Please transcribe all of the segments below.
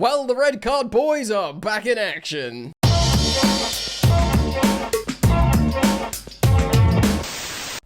Well, the red card boys are back in action.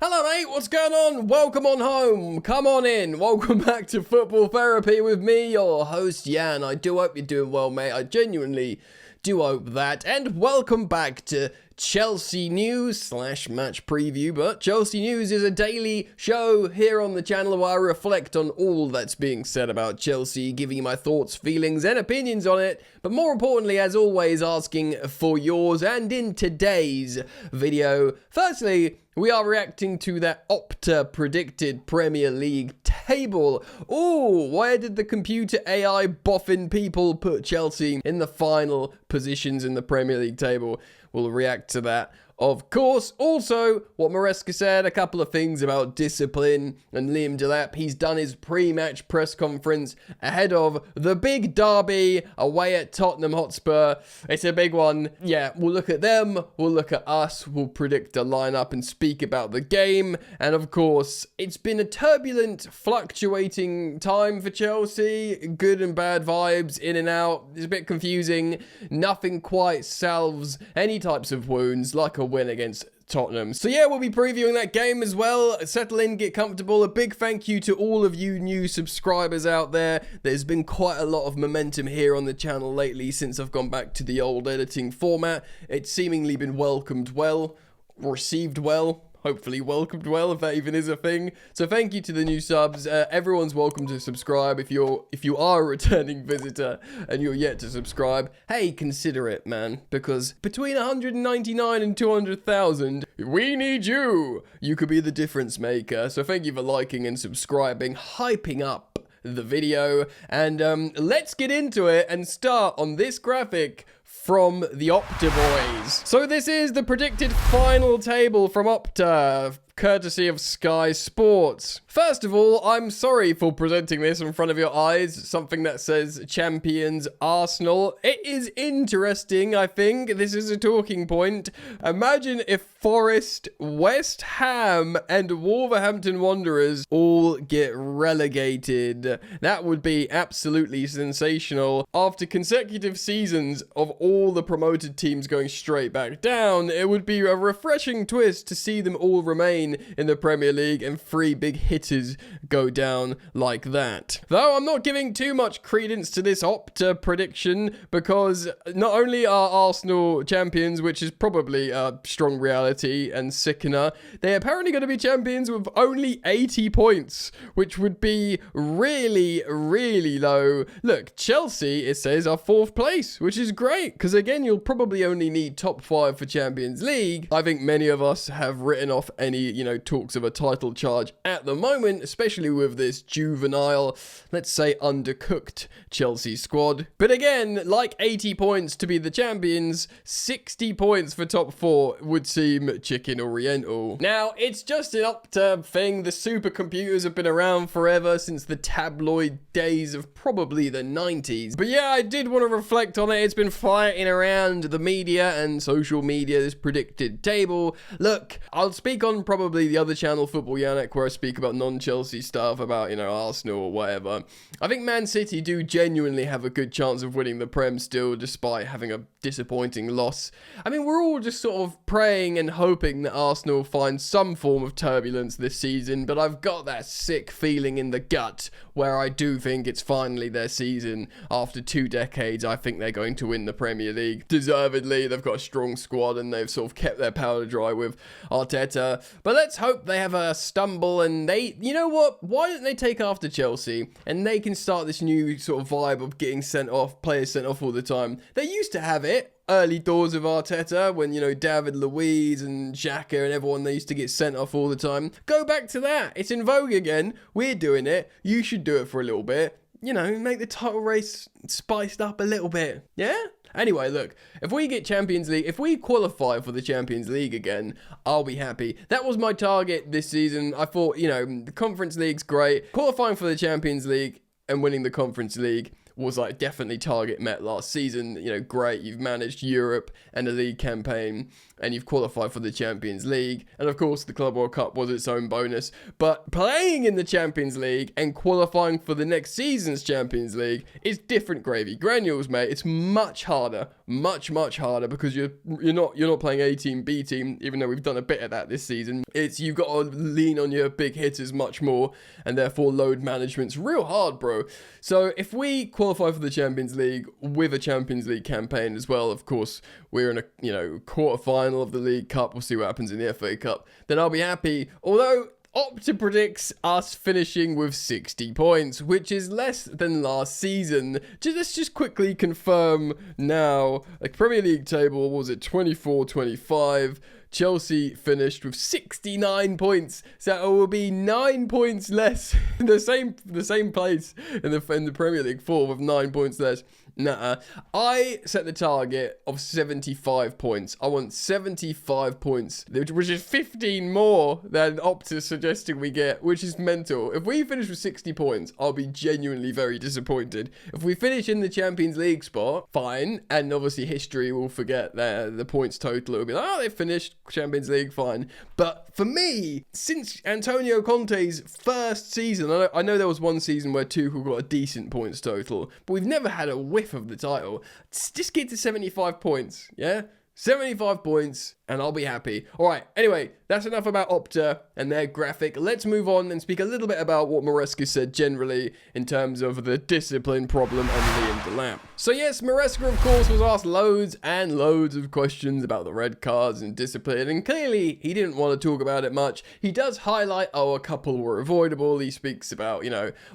Hello mate, what's going on? Welcome on home. Come on in. Welcome back to Football Therapy with me, your host Jan. I do hope you're doing well, mate. I genuinely do hope that. And welcome back to Chelsea News / match preview, but Chelsea News is a daily show here on the channel where I reflect on all that's being said about Chelsea, giving you my thoughts, feelings and opinions on it, but more importantly, as always, asking for yours. And in today's video, firstly, we are reacting to that Opta predicted Premier League table. Oh, where did the computer AI boffin people put Chelsea in the final positions in the Premier League table? We'll react to that, of course. Also, what Maresca said, a couple of things about discipline and Liam Delap. He's done his pre-match press conference ahead of the big derby away at Tottenham Hotspur. It's a big one. Yeah, we'll look at them, we'll look at us, we'll predict a lineup and speak about the game. And of course, it's been a turbulent, fluctuating time for Chelsea. Good and bad vibes, in and out. It's a bit confusing. Nothing quite salves any types of wounds like a win against Tottenham. So yeah, we'll be previewing that game as well. Settle in, get comfortable. A big thank you to all of you new subscribers out there. There's been quite a lot of momentum here on the channel lately since I've gone back to the old editing format. It's seemingly been welcomed well, received well. Hopefully welcomed well, if that even is a thing. So thank you to the new subs. Everyone's welcome to subscribe. If you are a returning visitor and you're yet to subscribe, hey, consider it, man. Because between 199 and 200,000, we need you. You could be the difference maker. So thank you for liking and subscribing, hyping up the video. And let's get into it and start on this graphic from the Opta boys. So this is the predicted final table from Opta, courtesy of Sky Sports. First of all, I'm sorry for presenting this in front of your eyes, something that says champions Arsenal. It is interesting, I think. This is a talking point. Imagine if Forest, West Ham and Wolverhampton Wanderers all get relegated. That would be absolutely sensational. After consecutive seasons of all the promoted teams going straight back down, it would be a refreshing twist to see them all remain in the Premier League and 3 big hitters go down like that. Though I'm not giving too much credence to this Opta prediction, because not only are Arsenal champions, which is probably a strong reality and sickener, they're apparently going to be champions with only 80 points, which would be really, really low. Look, Chelsea, it says, are 4th place, which is great, because again, you'll probably only need top 5 for Champions League. I think many of us have written off any talks of a title charge at the moment, especially with this juvenile, let's say undercooked Chelsea squad. But again, like 80 points to be the champions, 60 points for top 4 would seem chicken oriental. Now, it's just an Opta thing. The supercomputers have been around forever, since the tabloid days of probably the 90s. But yeah, I did want to reflect on it. It's been fighting around the media and social media, this predicted table. Look, I'll speak on probably the other channel, Football Yannick, where I speak about non-Chelsea stuff, about, Arsenal or whatever. I think Man City do genuinely have a good chance of winning the Prem still, despite having a disappointing loss. I mean, we're all just sort of praying and hoping that Arsenal find some form of turbulence this season, but I've got that sick feeling in the gut where I do think it's finally their season. After 2 decades, I think they're going to win the Premier League. Deservedly, they've got a strong squad and they've sort of kept their powder dry with Arteta. But let's hope they have a stumble and they, you know what, why don't they take after Chelsea and they can start this new sort of vibe of getting sent off, players sent off all the time. They used to have it early doors of Arteta when, David Luiz and Xhaka and everyone, they used to get sent off all the time. Go back to that. It's in vogue again. We're doing it. You should do it for a little bit. Make the title race spiced up a little bit. Yeah? Anyway, look, if we get Champions League, if we qualify for the Champions League again, I'll be happy. That was my target this season. I thought, the Conference League's great. Qualifying for the Champions League and winning the Conference League was like definitely target met last season. You know, great, you've managed Europe and a league campaign, and you've qualified for the Champions League. And of course, the Club World Cup was its own bonus. But playing in the Champions League and qualifying for the next season's Champions League is different gravy. Granules, mate. It's much harder, much harder, because you're not playing A team, B team, even though we've done a bit of that this season. You've got to lean on your big hitters much more, and therefore load management's real hard, bro. So if we qualify for the Champions League with a Champions League campaign as well, of course, we're in a quarter-final of the League Cup. We'll see what happens in the FA Cup. Then I'll be happy. Although Opta predicts us finishing with 60 points, which is less than last season. Let's just quickly confirm now. Like Premier League table, was it 24-25? Chelsea finished with 69 points, so it will be 9 points less in the same place in the Premier League 4 with 9 points less. Nah, I set the target of 75 points. I want 75 points, which is 15 more than Opta suggesting we get, which is mental. If we finish with 60 points, I'll be genuinely very disappointed. If we finish in the Champions League spot, fine, and obviously history will forget the points total. It'll be like, oh, they finished Champions League, fine. But for me, since Antonio Conte's first season, I know there was one season where Tuchel got a decent points total, but we've never had a whiff of the title. Just get to 75 points, yeah? 75 points, and I'll be happy. All right, anyway, that's enough about Opta and their graphic. Let's move on and speak a little bit about what Maresca said generally in terms of the discipline problem and Liam Delap. So yes, Maresca, of course, was asked loads and loads of questions about the red cards and discipline, and clearly he didn't want to talk about it much. He does highlight, a couple were avoidable. He speaks about,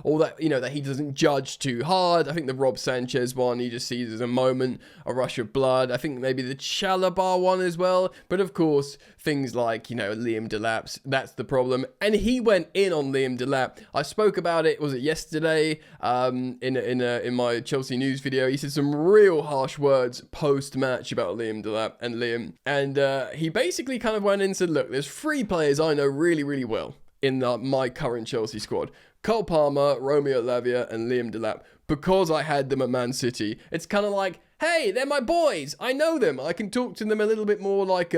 all that, that he doesn't judge too hard. I think the Rob Sanchez one, he just sees as a moment, a rush of blood. I think maybe the Chalobah one as well. But of course, things like, Liam Delap's, that's the problem. And he went in on Liam Delap. I spoke about it, was it yesterday, in my Chelsea news video. He said some real harsh words post-match about Liam Delap and Liam. And he basically kind of went in and said, look, there's 3 players I know really, really well in my current Chelsea squad. Cole Palmer, Romeo Lavia, and Liam Delap, because I had them at Man City. It's kind of like, hey, they're my boys. I know them. I can talk to them a little bit more like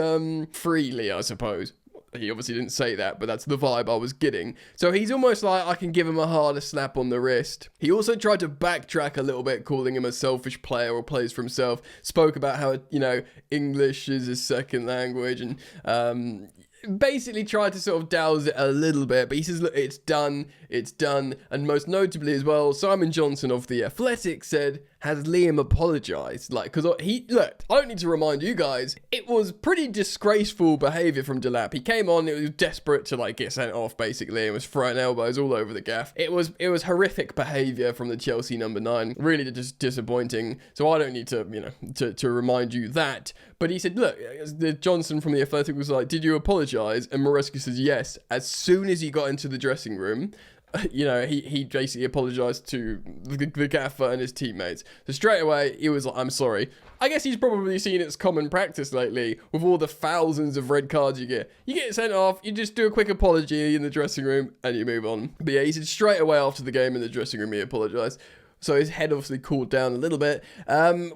freely, I suppose. He obviously didn't say that, but that's the vibe I was getting. So he's almost like I can give him a harder slap on the wrist. He also tried to backtrack a little bit, calling him a selfish player or plays for himself. Spoke about how, English is his second language, and basically tried to sort of douse it a little bit, but he says, look, it's done, and most notably as well, Simon Johnson of The Athletic said, has Liam apologised? Because look, I don't need to remind you guys, it was pretty disgraceful behaviour from Delap. He came on, it was desperate to get sent off basically, and was throwing elbows all over the gaff. It was horrific behaviour from the Chelsea number 9, really just disappointing. So I don't need to to remind you that. But he said, look, the Johnson from The Athletic was like, did you apologise? And Maresca says yes. As soon as he got into the dressing room, he basically apologised to the gaffer and his teammates. So straight away, he was like, I'm sorry. I guess he's probably seen it's common practice lately with all the thousands of red cards you get. You get sent off, you just do a quick apology in the dressing room, and you move on. But yeah, he said straight away after the game in the dressing room, he apologised. So his head obviously cooled down a little bit,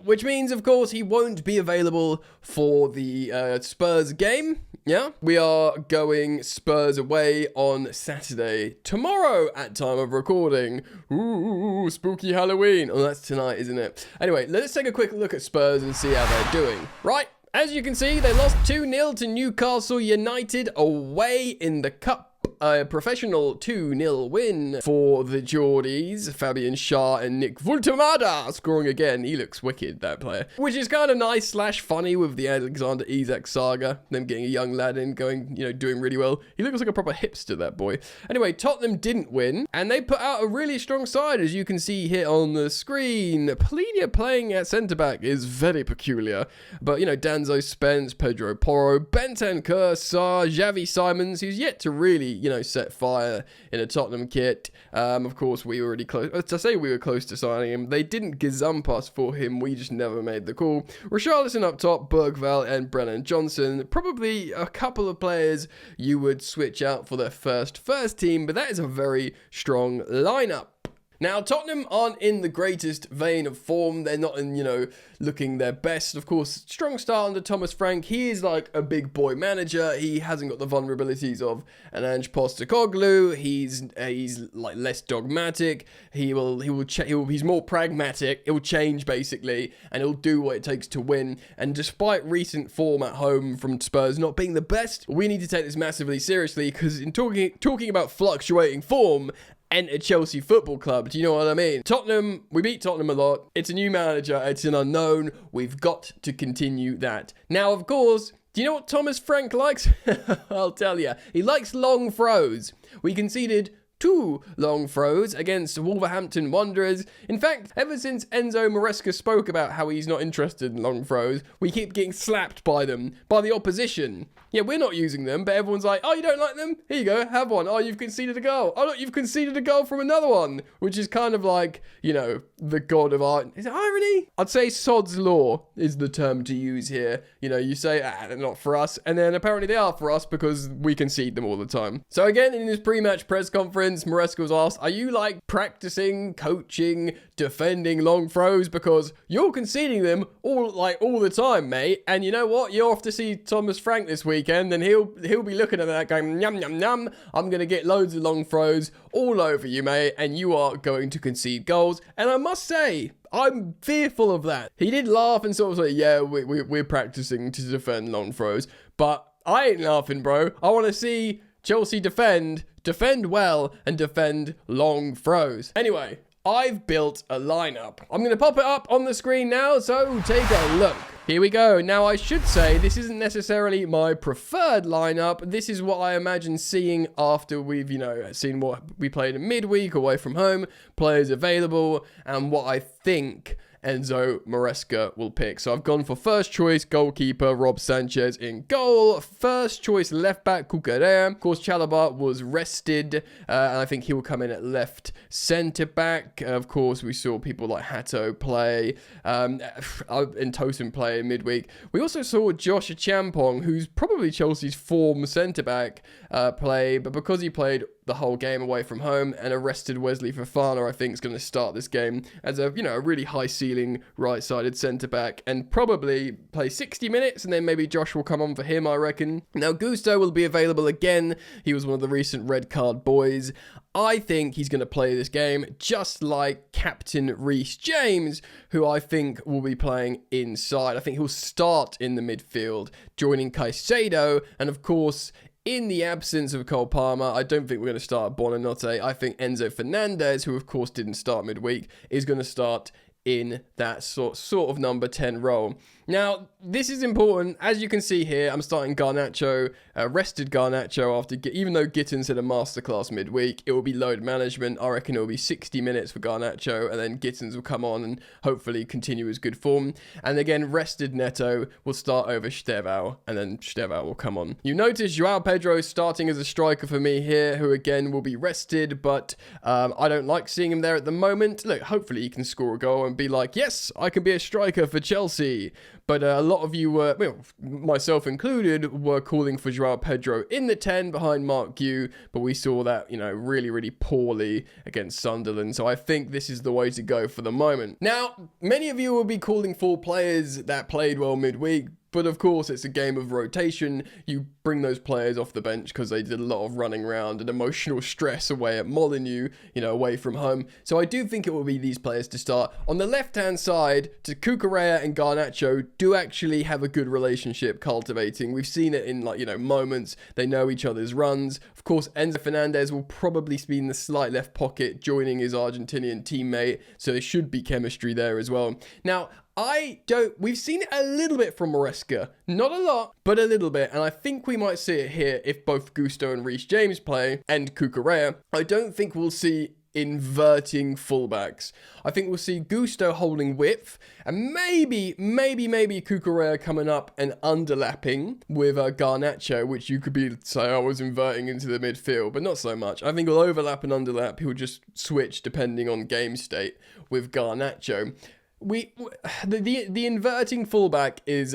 which means, of course, he won't be available for the Spurs game. Yeah, we are going Spurs away on Saturday, tomorrow at time of recording. Ooh, spooky Halloween. Oh, that's tonight, isn't it? Anyway, let's take a quick look at Spurs and see how they're doing. Right, as you can see, they lost 2-0 to Newcastle United away in the Cup. A professional 2-0 win for the Geordies. Fabian Schär and Nick Vultemada scoring again. He looks wicked, that player. Which is kind of nice / funny with the Alexander Isak saga. Them getting a young lad in, going, doing really well. He looks like a proper hipster, that boy. Anyway, Tottenham didn't win, and they put out a really strong side, as you can see here on the screen. Polina playing at centre-back is very peculiar. But, Danzo Spence, Pedro Porro, Bentancur, Sarr, Xavi Simons, who's yet to really, set fire in a Tottenham kit. Of course, we were already close. To say we were close to signing him, they didn't gazump us for him. We just never made the call. Richarlison up top, Bergvall and Brennan Johnson. Probably a couple of players you would switch out for their first team, but that is a very strong lineup. Now, Tottenham aren't in the greatest vein of form. They're not in, looking their best. Of course, strong start under Thomas Frank. He is like a big boy manager. He hasn't got the vulnerabilities of an Ange Postecoglou. He's like less dogmatic. He's more pragmatic. He'll change basically, and he'll do what it takes to win. And despite recent form at home from Spurs not being the best, we need to take this massively seriously, because in talking about fluctuating form, enter Chelsea Football Club. Do you know what I mean? We beat Tottenham a lot. It's a new manager. It's an unknown. We've got to continue that. Now, of course, do you know what Thomas Frank likes? I'll tell you. He likes long throws. We conceded 2 long throws against Wolverhampton Wanderers. In fact, ever since Enzo Maresca spoke about how he's not interested in long throws, we keep getting slapped by them, by the opposition. Yeah, we're not using them, but everyone's like, oh, you don't like them? Here you go, have one. Oh, you've conceded a goal. Oh, look, you've conceded a goal from another one, which is kind of like, the god of art. Is it irony? I'd say sod's law is the term to use here. You say, they're not for us, and then apparently they are for us because we concede them all the time. So again, in his pre-match press conference, Maresca was asked, are you practicing, coaching, defending long throws? Because you're conceding them all the time, mate. And you know what? You're off to see Thomas Frank this weekend, and he'll be looking at that going, yum, yum, yum. I'm going to get loads of long throws all over you, mate, and you are going to concede goals. And I must say, I'm fearful of that. He did laugh and sort of say, yeah, we're practicing to defend long throws. But I ain't laughing, bro. I want to see Chelsea defend well, and defend long throws. Anyway, I've built a lineup. I'm going to pop it up on the screen now, so take a look. Here we go. Now, I should say this isn't necessarily my preferred lineup. This is what I imagine seeing after we've, seen what we played in midweek away from home, players available, and what I think Enzo Maresca will pick. So I've gone for first choice goalkeeper Rob Sanchez in goal. First choice left back Cucurella. Of course, Chalobah was rested, and I think he will come in at left centre back. Of course, we saw people like Hato play, and Tosin play in midweek. We also saw Josh Champong, who's probably Chelsea's form centre back, play, but because he played the whole game away from home and arrested Wesley Fofana, I think is going to start this game as a really high ceiling right-sided centre-back and probably play 60 minutes, and then maybe Josh will come on for him, I reckon. Now, Gusto will be available again. He was one of the recent red card boys. I think he's going to play this game just like Captain Reece James, who I think will be playing inside. I think he'll start in the midfield, joining Caicedo, and of course, in the absence of Cole Palmer, I don't think we're going to start Buonanotte. I think Enzo Fernandez, who of course didn't start midweek, is going to start in that sort of number 10 role. Now, this is important. As you can see here, I'm starting Garnacho, rested Garnacho after, even though Gittins had a masterclass midweek, it will be load management. I reckon it will be 60 minutes for Garnacho, and then Gittins will come on and hopefully continue his good form. And again, rested Neto will start over Stevao, and then Stevao will come on. You notice Joao Pedro starting as a striker for me here, who again will be rested, but I don't like seeing him there at the moment. Look, hopefully he can score a goal and be like, yes, I can be a striker for Chelsea. But a lot of you were, myself included, were calling for Joao Pedro in the 10 behind Mark Gue, but we saw that, really, really poorly against Sunderland. So I think this is the way to go for the moment. Now, many of you will be calling for players that played well midweek, but of course, it's a game of rotation. You bring those players off the bench because they did a lot of running around and emotional stress away at Molineux, away from home. So I do think it will be these players to start. On the left-hand side, Cucurella and Garnacho do actually have a good relationship cultivating. We've seen it in, moments. They know each other's runs. Of course, Enzo Fernandez will probably be in the slight left pocket, joining his Argentinian teammate. So there should be chemistry there as well. Now, we've seen it a little bit from Maresca. Not a lot, but a little bit. And I think we might see it here if both Gusto and Reece James play and Cucurella. I don't think we'll see inverting fullbacks. I think we'll see Gusto holding width and maybe Cucurella coming up and underlapping with Garnacho, which you could say I was inverting into the midfield, but not so much. I think he'll overlap and underlap. He'll just switch depending on game state with Garnacho. The inverting fullback is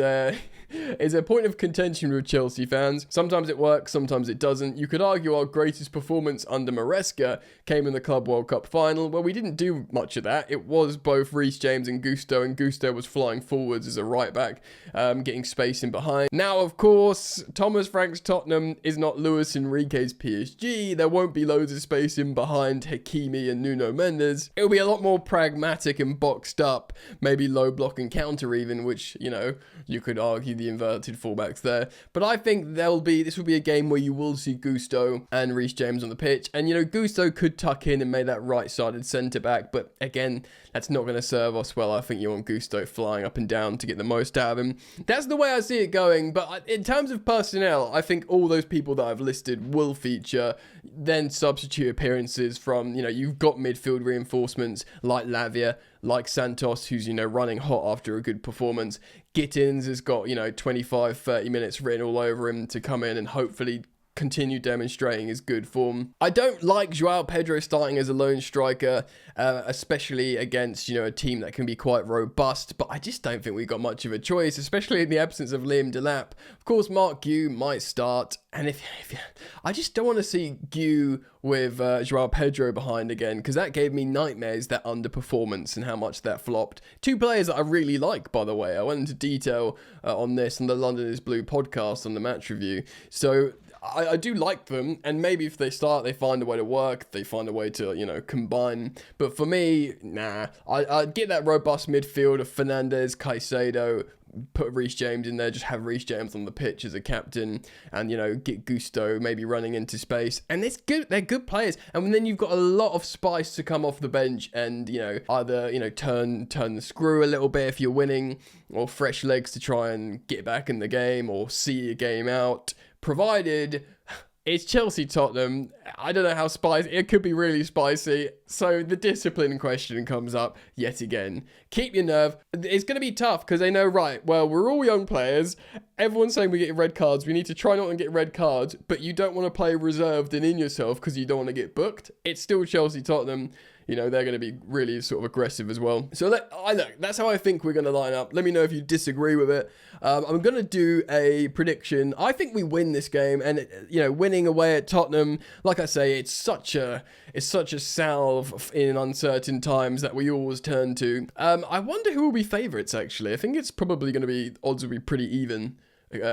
is a point of contention with Chelsea fans. Sometimes it works, sometimes it doesn't. You could argue our greatest performance under Maresca came in the Club World Cup final, where we didn't do much of that. It was both Reece James and Gusto was flying forwards as a right back, getting space in behind. Now, of course, Thomas Frank's Tottenham is not Luis Enrique's PSG. There won't be loads of space in behind Hakimi and Nuno Mendes. It'll be a lot more pragmatic and boxed up, maybe low block and counter even, which, you know, you could argue the inverted fullbacks there. But I think this will be a game where you will see Gusto and Reece James on the pitch. And, you know, Gusto could tuck in and make that right-sided centre-back. But, again, that's not going to serve us well. I think you want Gusto flying up and down to get the most out of him. That's the way I see it going. But in terms of personnel, I think all those people that I've listed will feature. Then substitute appearances from, you know, you've got midfield reinforcements like Lavia, like Santos, who's, you know, running hot after a good performance. Gittins has got, you know, 25, 30 minutes written all over him to come in and hopefully continue demonstrating his good form. I don't like João Pedro starting as a lone striker, especially against, you know, a team that can be quite robust, but I just don't think we've got much of a choice, especially in the absence of Liam Delap. Of course, Mark Gu might start, and if I just don't want to see Gu with João Pedro behind again, because that gave me nightmares, that underperformance and how much that flopped. Two players that I really like, by the way. I went into detail on this on the London is Blue podcast on the match review. So I do like them, and maybe if they start, they find a way to work, they find a way to, you know, combine. But for me, nah. I'd get that robust midfield of Fernandes, Caicedo, put Reece James in there, just have Reece James on the pitch as a captain, and, you know, get Gusto maybe running into space. And it's good, they're good players. And then you've got a lot of spice to come off the bench and, you know, either, you know, turn the screw a little bit if you're winning, or fresh legs to try and get back in the game or see a game out. Provided it's Chelsea Tottenham. I don't know how spicy. It could be really spicy. So the discipline question comes up yet again. Keep your nerve. It's going to be tough because they know, right, well, we're all young players. Everyone's saying we're getting red cards. We need to try not to get red cards, but you don't want to play reserved and in yourself because you don't want to get booked. It's still Chelsea Tottenham. You know, they're going to be really sort of aggressive as well. So that's how I think we're going to line up. Let me know if you disagree with it. I'm going to do a prediction. I think we win this game, and you know, winning away at Tottenham, like I say, it's such a salve in uncertain times that we always turn to. I wonder who will be favourites, actually. I think it's probably going to be, odds will be pretty even.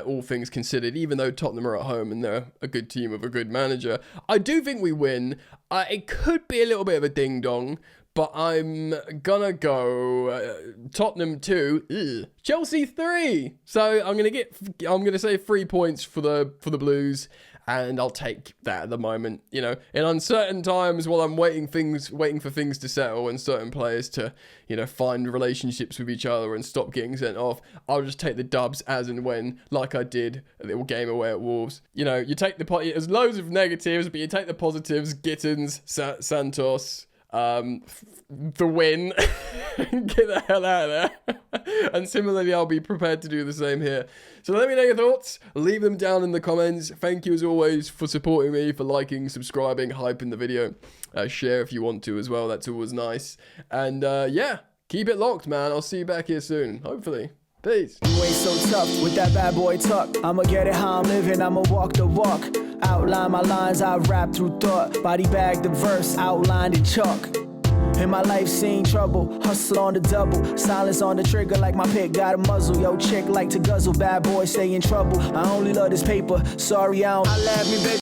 All things considered, even though Tottenham are at home and they're a good team with a good manager. I do think we win. It could be a little bit of a ding-dong, but I'm gonna go Tottenham 2, Chelsea 3. So I'm gonna say 3 points for the Blues, and I'll take that at the moment. You know, in uncertain times, while I'm waiting for things to settle and certain players to, you know, find relationships with each other and stop getting sent off, I'll just take the dubs as and when, like I did a little game away at Wolves. You know, you take there's loads of negatives, but you take the positives. Gittins, Santos, the win, get the hell out of there. And similarly, I'll be prepared to do the same here. So let me know your thoughts, leave them down in the comments. Thank you as always for supporting me, for liking, subscribing, hyping the video, share if you want to as well, that's always nice. And yeah, keep it locked, man. I'll see you back here soon, hopefully. Peace. You ain't so tough with that bad boy tuck. I'ma get it how I'm living, I'ma walk the walk. Outline my lines, I rap through thought. Body bag the verse, outlined in chalk. In my life seen trouble, hustle on the double. Silence on the trigger like my pick got a muzzle. Yo, chick like to guzzle, bad boy stay in trouble. I only love this paper, sorry I don't. I laugh me, baby.